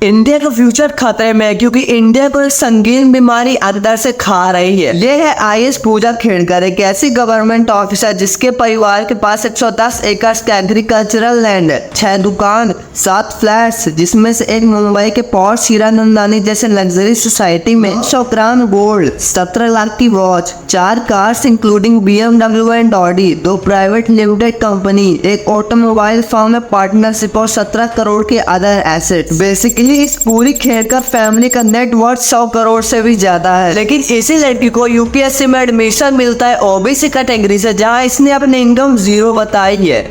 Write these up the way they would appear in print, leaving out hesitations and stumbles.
India का future खतरे में है क्योंकि इंडिया को एक संगीन बीमारी अंदर से खा रही है। ये है आईएएस पूजा खेड़कर, एक ऐसी गवर्नमेंट ऑफिसर जिसके परिवार के पास 110 एकड़ का एग्रीकल्चरल लैंड है, 6 दुकान, 7 फ्लैट्स, जिसमें से एक मुंबई के पॉर्श हीरानंदानी जैसे लग्जरी सोसाइटी में 100 ग्राम गोल्ड, 17 लाख की watch, 4 cars including BMW and Audi, 2 private limited company, एक ऑटोमोबाइल फर्म में पार्टनरशिप और 17 करोड़ के अदर एसेट। बेसिकली इस पूरी खेड़कर फैमिली का नेटवर्थ 100 करोड़ से भी ज्यादा है। लेकिन इसी लड़की को यूपीएससी में एडमिशन मिलता है ओबीसी कैटेगरी से, जहां इसने अपनी इनकम 0 बताई है।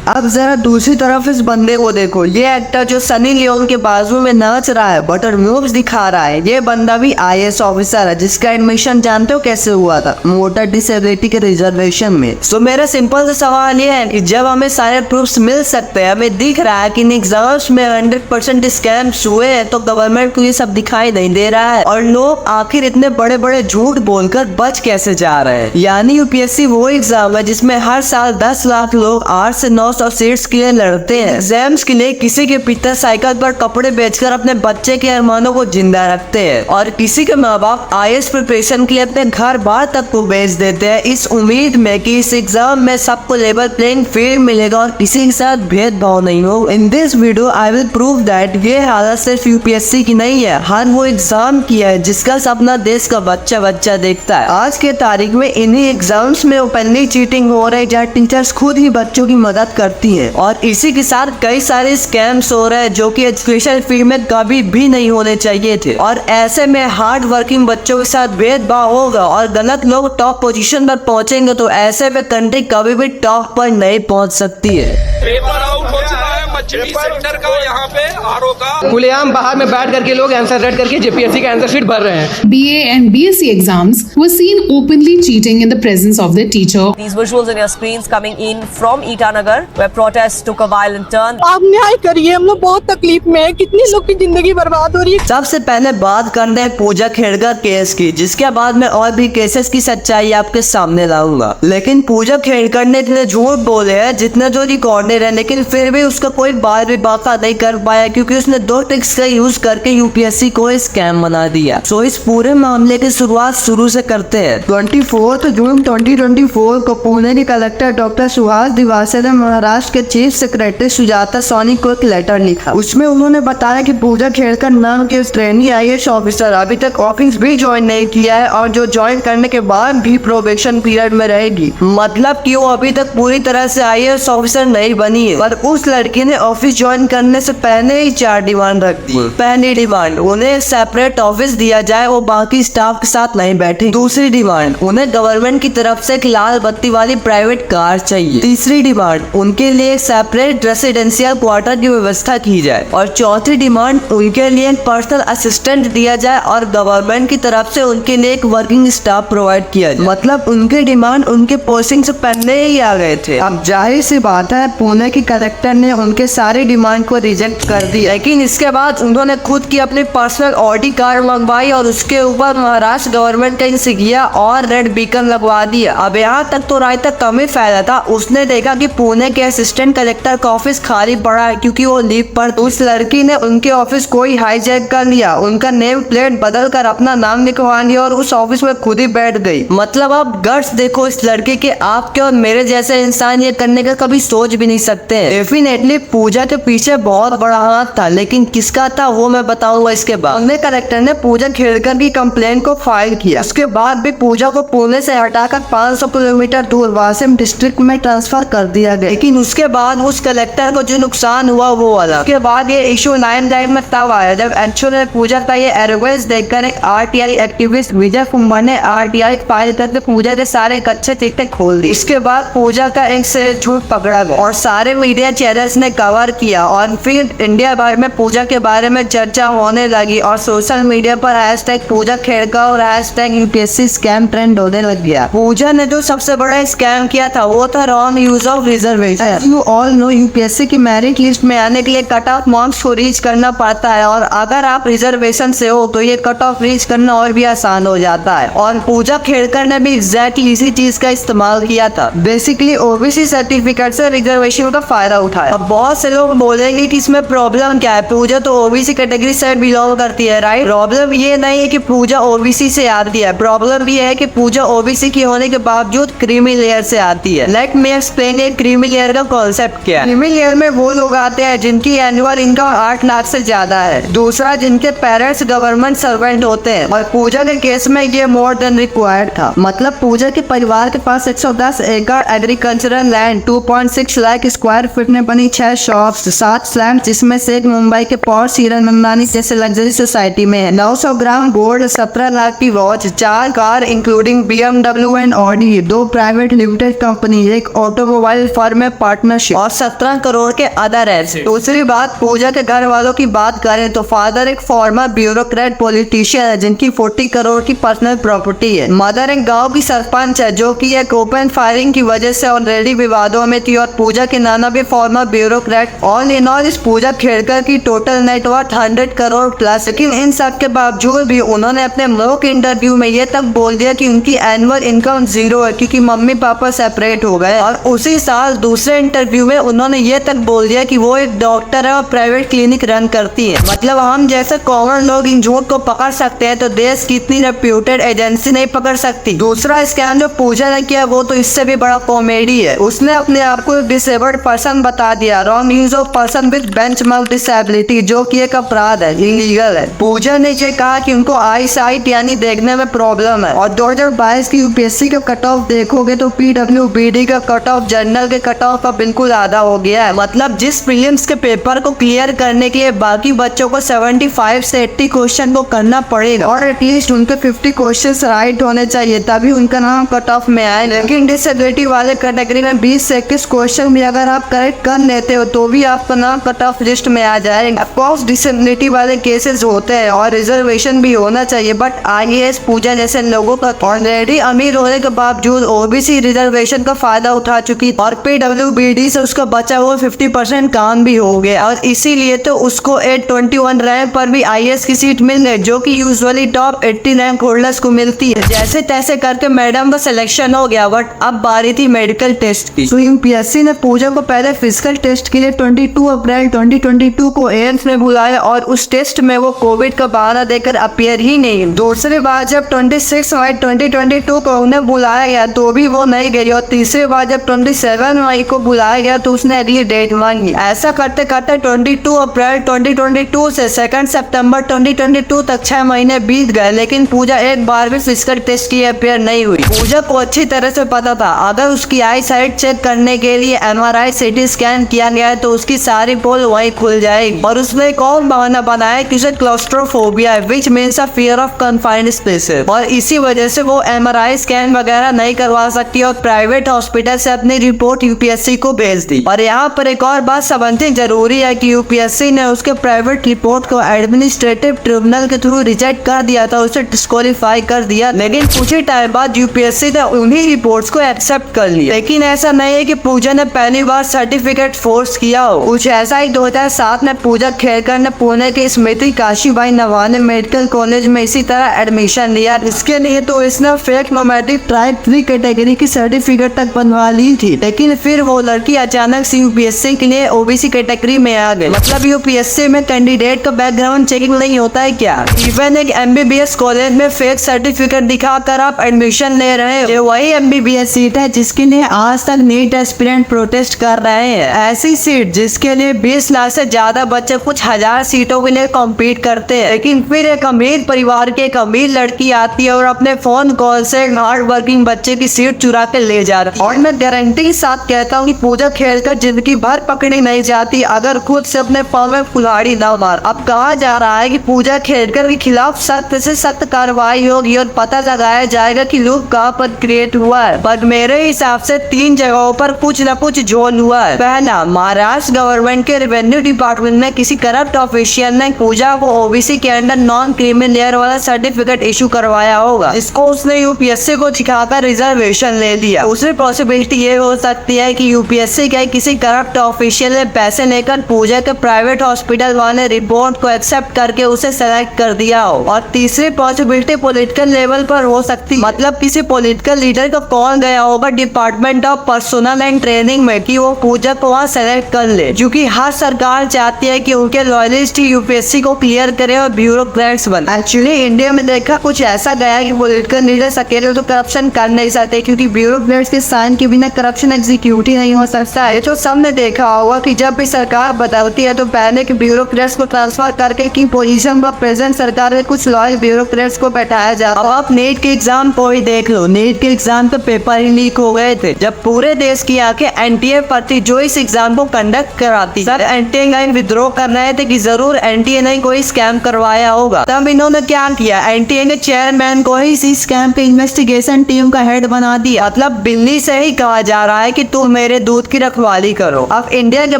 अब जरा दूसरी तरफ इस बंदे को देखो, ये एक्टर जो सनी लियोन के बाजू में नाच रहा है, बटर मूव्स दिखा रहा है, ये बंदा भी आईएएस ऑफिसर है, जिसका एडमिशन जानते हो कैसे हुआ था? मोटर डिसेबिलिटी के रिजर्वेशन में। तो मेरा सिंपल सा सवाल ये है कि जब हमें सारे प्रूफ्स मिल सकते हैं, हमें दिख रहा है कि इन एग्जाम्स में 100% स्कैम्स हुए हैं, तो गवर्नमेंट को ये सब दिखाई नहीं दे रहा है और लोग आखिर इतने बड़े बड़े झूठ बोलकर बच कैसे जा रहे हैं? यानी यूपीएससी वो एग्जाम है जिसमें हर साल 10 लाख लोग 8 से 9 सीट्स के लिए लड़ते हैं। एग्जाम्स के लिए किसी के पिता साइकिल पर कपड़े बेचकर अपने बच्चे के अरमानों को जिंदा रखते हैं और किसी के माँ बाप आईएएस प्रिपरेशन के लिए अपने घर बाहर तक को बेच देते हैं, इस उम्मीद में कि इस एग्जाम में सबको लेवल प्लेइंग फील्ड मिलेगा और किसी के साथ भेदभाव नहीं हो। In this video I will prove that ये हालत सिर्फ यूपीएससी की नहीं है, हर वो एग्जाम की है जिसका सपना देश का बच्चा बच्चा देखता है। आज के तारीख में इन्हीं एग्जाम्स में ओपनली चीटिंग हो रही है, जहाँ टीचर्स खुद ही बच्चों की मदद करती है और इसी के साथ कई सारे स्कैम्स हो रहे हैं जो कि एजुकेशन फील्ड में कभी भी नहीं होने चाहिए थे। और ऐसे में हार्ड वर्किंग बच्चों के साथ भेदभाव होगा और गलत लोग टॉप पोजीशन पर पहुंचेंगे, तो ऐसे में कंट्री कभी भी टॉप पर नहीं पहुंच सकती है। पेपर आउट हो चुका है मछली सेक्टर का, यहाँ पे आरओ का खुलेआम बाहर में बैठ करके लोग आंसर रेड करके जेपीएससी का आंसर शीट भर रहे हैं। BA and BSc exams were seen openly cheating in the presence of their teacher. These visuals on your screens coming in from Itanagar, where protests took a violent turn. आप न्याय करिए, हम लोग बहुत तकलीफ में है, कितनी लोग की जिंदगी बर्बाद हो रही है। सबसे पहले बात करते हैं पूजा खेड़कर केस की, जिसके बाद मैं और भी केसेस की सच्चाई आपके सामने लाऊंगा। लेकिन पूजा खेड़कर ने इतने झूठ बोले हैं जितने जो रिकॉर्डेड है, लेकिन फिर भी उसका कोई बार भी बाका नहीं कर पाया क्योंकि उसने 2 ट्रिक्स का यूज करके यूपीएससी को स्कैम बना दिया। सो इस पूरे मामले की शुरुआत शुरू से करते हैं। 24 जून 2024 को पुणे के कलेक्टर डॉक्टर सुहास दिवासे ने महाराष्ट्र के चीफ सेक्रेटरी सुजाता सोनी को एक लेटर लिखा। उसमें उन्होंने बताया कि पूजा खेड़कर नाम के ट्रेनी आईएएस ऑफिसर अभी तक ऑफिस भी ज्वाइन नहीं किया है और जो ज्वाइन करने के बाद भी प्रोबेशन पीरियड में रहेगी, मतलब कि वो अभी तक पूरी तरह से आईएएस ऑफिसर नहीं बनी है। पर उस लड़की ने ऑफिस ज्वाइन करने से पहले ही 4 डिमांड रख दी। पहली डिमांड, उन्हें सेपरेट ऑफिस दिया जाए, वो बाकी स्टाफ के साथ नहीं बैठे। दूसरी डिमांड, उन्हें गवर्नमेंट की तरफ से एक लाल बत्ती वाली प्राइवेट कार चाहिए। तीसरी डिमांड, उनके लिए एक सेपरेट रेसिडेंशियल क्वार्टर की व्यवस्था की जाए। और चौथी डिमांड, उनके लिए एक पर्सनल असिस्टेंट दिया जाए और गवर्नमेंट की तरफ से उनके लिए एक वर्किंग स्टाफ प्रोवाइड किया जाए। मतलब उनके डिमांड उनके पोस्टिंग से पहले ही आ गए थे। अब जाहिर सी बात है, पुणे की कलेक्टर ने उनके सारे डिमांड को रिजेक्ट कर दिया, लेकिन इसके बाद उन्होंने खुद की अपनी पर्सनल ऑडी कार मंगवाई और उसके ऊपर महाराष्ट्र गवर्नमेंट का इंसिग्निया और रेड बीकन लगवा दिया। अब यहाँ तक तो राय तक कम ही फैला था। उसने देखा कि पुणे के असिस्टेंट कलेक्टर का ऑफिस खाली पड़ा है क्योंकि वो लीव पर। उस लड़की ने उनके ऑफिस को ही हाईजैक कर लिया, उनका नेम प्लेट बदल कर अपना नाम लिखवा लिया और उस ऑफिस में खुद ही बैठ गई। मतलब आप गट्स देखो इस लड़के के, आपके और मेरे जैसे इंसान ये करने का कभी सोच भी नहीं सकते। डेफिनेटली पूजा के पीछे बहुत बड़ा हाथ था, लेकिन किसका था वो मैं बताऊंगा इसके बाद। पुणे कलेक्टर ने पूजा खेड़कर की कंप्लेंट को फाइल किया। उसके बाद भी पूजा को पुणे से हटाकर 500 किलोमीटर दूर वासिम डिस्ट्रिक्ट में ट्रांसफर कर दिया गया। लेकिन उसके बाद उस कलेक्टर को जो नुकसान हुआ वो वाला। उसके बाद ये इशू लाइमलाइट में तब आया जब एक्चुअली पूजा का ये एरोगेंस देखकर एक आरटीआई एक्टिविस्ट विजय कुमार ने आरटीआई फाइल करके पूजा के सारे कच्चे चिट्ठे खोल दिए। इसके बाद पूजा का एक से झूठ पकड़ा गया और सारे मीडिया चैनल्स ने कवर किया और फिर इंडिया भर में पूजा के बारे में चर्चा होने लगी और सोशल मीडिया पर हैशटैग पूजा खेड़कर और हैशटैग यूपीएससी स्कैम ट्रेंड होने लग गया। पूजा ने जो सबसे बड़ा स्कैम किया था वो था wrong use of reservation. You all know UPSC की मेरिट लिस्ट में आने के लिए कट ऑफ मार्क्स को रीच करना पड़ता है और अगर आप रिजर्वेशन से हो तो ये कट ऑफ रीच करना और भी आसान हो जाता है। और पूजा खेड़कर ने भी एग्जैक्टली इसी चीज का इस्तेमाल किया था। बेसिकली ओबीसी सर्टिफिकेट से रिजर्वेशन का फायदा उठाया। अब बहुत से लोग बोलेंगे कि इसमें प्रॉब्लम क्या है, पूजा तो ओबीसी कैटेगरी से बिलोंग करती है, राइट। प्रॉब्लम ये नहीं है कि पूजा ओबीसी से आती है, प्रॉब्लम ये है कि पूजा ओबीसी की होने के बावजूद क्रीमी लेयर से आती है। लेट मी एक्सप्लेन ये क्रीमी लेयर का कॉन्सेप्ट क्या है। क्रीमी लेयर में वो लोग आते हैं जिनकी एनुअल इनकम 8 लाख से ज्यादा है, दूसरा जिनके पेरेंट्स गवर्नमेंट सर्वेंट होते हैं, और पूजा के केस में ये मोर देन रिक्वायर्ड था। मतलब पूजा के परिवार के पास 110 एकड़ agricultural land, 2.6 lakh square feet में बनी 6 शॉप्स, 7 स्लैम्स, जिसमें से एक मुंबई के पॉर्श हीरानंदानी जैसे लग्जरी सोसाइटी में है, 900 ग्राम गोल्ड, 17 लाख की watch, 4 car including BMW and Audi, 2 private limited company, एक ऑटोमोबाइल फर्म में पार्टनरशिप और 17 करोड़ के अदर एसेट। दूसरी बात, पूजा के घर वालों की बात करें तो फादर एक फॉर्मर ब्यूरोक्रेट पॉलिटिशियन है जिनकी 40 करोड़ की पर्सनल प्रॉपर्टी है। मदर एक गांव की सरपंच है जो कि एक ओपन फायरिंग की वजह से ऑलरेडी विवादों में थी, और पूजा के नाना भी farmer bureaucrat. All in all इस पूजा खेड़कर की टोटल नेटवर्थ 100 करोड़ प्लस। लेकिन इन सब के बावजूद भी उन्होंने अपने मॉक इंटरव्यू में ये तक बोल दिया कि उनकी एनुअल इनकम 0 है क्योंकि मम्मी पापा सेपरेट हो गए। और उसी साल दूसरे इंटरव्यू में उन्होंने ये तक बोल दिया कि वो एक डॉक्टर है और प्राइवेट क्लिनिक रन करती है। मतलब हम जैसे कॉमन लोग इन झूठ को पकड़ सकते हैं तो देश की इतनी रेप्यूटेड एजेंसी नहीं पकड़ सकती। दूसरा स्कैम जो पूजा ने किया वो तो इससे भी बड़ा कॉमेडी है। उसने अपने आप को डिसेबल्ड पर्सन बता दिया, wrong use of person with benchmark disability, जो कि एक अपराध है, इलीगल है। पूजा ने ये कहा कि उनको आई साइट यानी देखने में प्रॉब्लम है। और 2022 की यूपीएससी का कट ऑफ देखोगे तो पीडब्ल्यूबीडी का कट ऑफ जनरल के कट ऑफ का बिल्कुल आधा हो गया है। मतलब जिस प्रीलिम्स के पेपर को क्लियर करने के लिए बाकी बच्चों को 75 से 80 क्वेश्चन को करना पड़ेगा और एटलीस्ट उनके 50 क्वेश्चन राइट होने चाहिए तभी उनका नाम कट ऑफ में आए। लेकिन डिसेबिलिटी वाले कैटेगरी में 20 से 21 क्वेश्चन भी अगर आप करेक्ट कर लेते हो तो भी आपका नाम कट ऑफ लिस्ट में आ जाएगा। ऑफकोर्स डिसेबिलिटी वाले केसेस होते हैं और रिजर्वेशन भी होना चाहिए, बट आईएएस पूजा जैसे लोगों का ऑलरेडी अमीर होने के बावजूद ओबीसी रिजर्वेशन का फायदा उठा चुकी और पीडब्ल्यूबीडी से उसका बचा हुआ 50% काम भी हो गया और इसीलिए तो उसको 821 रैंक पर भी आईएएस की सीट मिल गई जो कि यूजुअली टॉप 80 रैंक होल्डर्स को मिलती है। जैसे तैसे करके मैडम का सिलेक्शन हो गया, बट अब बारी थी मेडिकल टेस्ट की। तो यूपीएससी ने पूजा को पहले फिजिकल टेस्ट के लिए 22 अप्रैल 2022 को एम्स में बुलाया और उस टेस्ट में वो कोविड का बहाना देकर अपियर ही नहीं। दूसरी बार जब 26 मई 2022 को उन्हें बुलाया गया तो भी वो नहीं गई और तीसरी बार जब 27 मई को बुलाया गया तो उसने अगली डेट मांगी। ऐसा करते करते 22 अप्रैल 2022 से 2 सितंबर 2022 तक 6 महीने बीत गए, लेकिन पूजा एक बार भी फिजिकल टेस्ट की अपियर नहीं हुई। पूजा को अच्छी तरह से पता था अगर उसकी आई साइट चेक करने के लिए एमआरआई सीटी स्कैन किया गया तो उसकी सारी पोल वहीं खुल जाएगी और उसने एक और बहाना बनाया कि उसे क्लॉस्ट्रोफोबिया है, which means a fear of confined spaces, और इसी वजह से वो एमआरआई स्कैन वगैरह नहीं करवा सकती और प्राइवेट हॉस्पिटल से अपनी रिपोर्ट यूपीएससी को भेज दी। और यहाँ पर एक और बात समझनी जरूरी है कि यूपीएससी ने उसके प्राइवेट रिपोर्ट को एडमिनिस्ट्रेटिव ट्रिब्यूनल के थ्रू रिजेक्ट कर दिया था, उसे डिस्क्वालीफाई कर दिया, लेकिन कुछ ही टाइम बाद यूपीएससी ने उन्हीं रिपोर्ट्स को एक्सेप्ट कर लिया। लेकिन ऐसा नहीं है कि पूजा ने पहली बार सर्टिफिकेट फोर्स किया हो। कुछ ऐसा ही 2007 में पूजा खेड़कर ने पुणे के स्मृति काशीबाई नवाने मेडिकल कॉलेज में इसी तरह एडमिशन लिया। इसके लिए तो इसने फेक नोमैटिक टाइप 3 कैटेगरी की सर्टिफिकेट तक बनवा ली थी, लेकिन फिर वो लड़की अचानक से यूपीएससी के लिए ओबीसी कैटेगरी में आ गई। मतलब यूपीएससी में कैंडिडेट का बैकग्राउंड चेकिंग नहीं होता है क्या? इवन एक एमबीबीएस कॉलेज में फेक सर्टिफिकेट दिखाकर आप एडमिशन ले रहे हो। ये वही एमबीबीएस सीट है जिसके लिए आज तक नीट एस्पिरेंट प्रोटेस्ट कर रहे हैं। ऐसी सीट जिसके लिए 20 लाख से ज्यादा बच्चे कुछ हजार सीटों के लिए कॉम्पीट करते हैं, लेकिन फिर एक अमीर परिवार की एक अमीर लड़की आती है और अपने फोन कॉल से हार्ड वर्किंग बच्चे की सीट चुरा के ले जा रही है। और मैं गारंटी के साथ कहता हूँ कि पूजा खेलकर जिंदगी भर पकड़ी नहीं जाती अगर खुद से अपने पाँव में कुल्हाड़ी ना मार। अब कहा जा रहा है कि पूजा खेलकर के खिलाफ सख्त से सख्त कार्रवाई होगी और पता लगाया जाएगा कि लूप कहाँ पर क्रिएट हुआ है। पर मेरे हिसाब से 3 जगहों पर कुछ न कुछ झोल हुआ है। पहला, महाराष्ट्र गवर्नमेंट के रेवेन्यू डिपार्टमेंट में किसी करप्ट ऑफिशियल ने पूजा को ओबीसी के अंडर नॉन क्रीमी लेयर वाला सर्टिफिकेट इशू करवाया होगा, इसको उसने यूपीएससी को दिखाकर रिजर्वेशन ले लिया। दूसरी पॉसिबिलिटी ये हो सकती है कि यूपीएससी के किसी करप्ट ऑफिशियल ने पैसे लेकर पूजा के प्राइवेट हॉस्पिटल वाले रिपोर्ट को एक्सेप्ट करके उसे सेलेक्ट कर दिया हो। और तीसरी पॉसिबिलिटी पॉलिटिकल लेवल पर हो सकती है, मतलब किसी पॉलिटिकल लीडर का कॉल गया होगा department of personal and training में कि वो पूजा को वहाँ सेलेक्ट कर ले, क्योंकि हर सरकार चाहती है कि उनके लॉयलिस्ट ही यूपीएससी को क्लियर करे और ब्यूरोक्रेट्स बने। एक्चुअली इंडिया में देखा कुछ ऐसा गया है कि पॉलिटिकल लीडर्स अकेले तो करप्शन कर नहीं सकते, क्योंकि ब्यूरोक्रेट्स के साइन के बिना करप्शन एग्जीक्यूट ही नहीं हो सकता है। तो सबने देखा होगा कि जब भी सरकार बदलती है तो पहले के ब्यूरोक्रेट्स को ट्रांसफर करके की पोजीशन पर प्रेजेंट सरकार में कुछ लॉयल ब्यूरोक्रेट्स को बैठाया जाता। अब आप नीट के एग्जाम को ही देख लो, नीट के एग्जाम तो पेपर ही लीक हो गए थे, जब पूरे देश की आंखें एनटीए पर थी जो इस एग्जाम को कंडक्ट कराती। सर एनटीए लाइन विद्रोह कर रहे थे कि जरूर एनटीए ने कोई स्कैम करवाया होगा। तब इन्होंने क्या किया, एनटीए ने चेयरमैन को ही इस स्कैम के इन्वेस्टिगेशन टीम का हेड बना दिया। मतलब बिल्ली से ही कहा जा रहा है कि तुम मेरे दूध की रखवाली करो। अब इंडिया के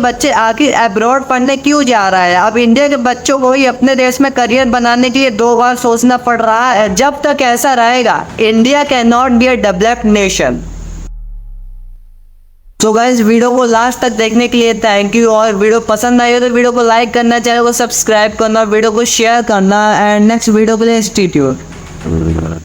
बच्चे आखिर अब्रॉड पढ़ने क्यों जा रहा है? अब इंडिया के बच्चों को ही अपने देश में करियर बनाने के लिए 2 बार सोचना पड़ रहा है। जब तक ऐसा रहेगा, India can not be a developed nation. तो गाइस, वीडियो को लास्ट तक देखने के लिए थैंक यू। और वीडियो पसंद आई हो तो वीडियो को लाइक करना, चैनल को सब्सक्राइब करना, वीडियो को शेयर करना एंड नेक्स्ट वीडियो के लिए स्टे ट्यून्ड।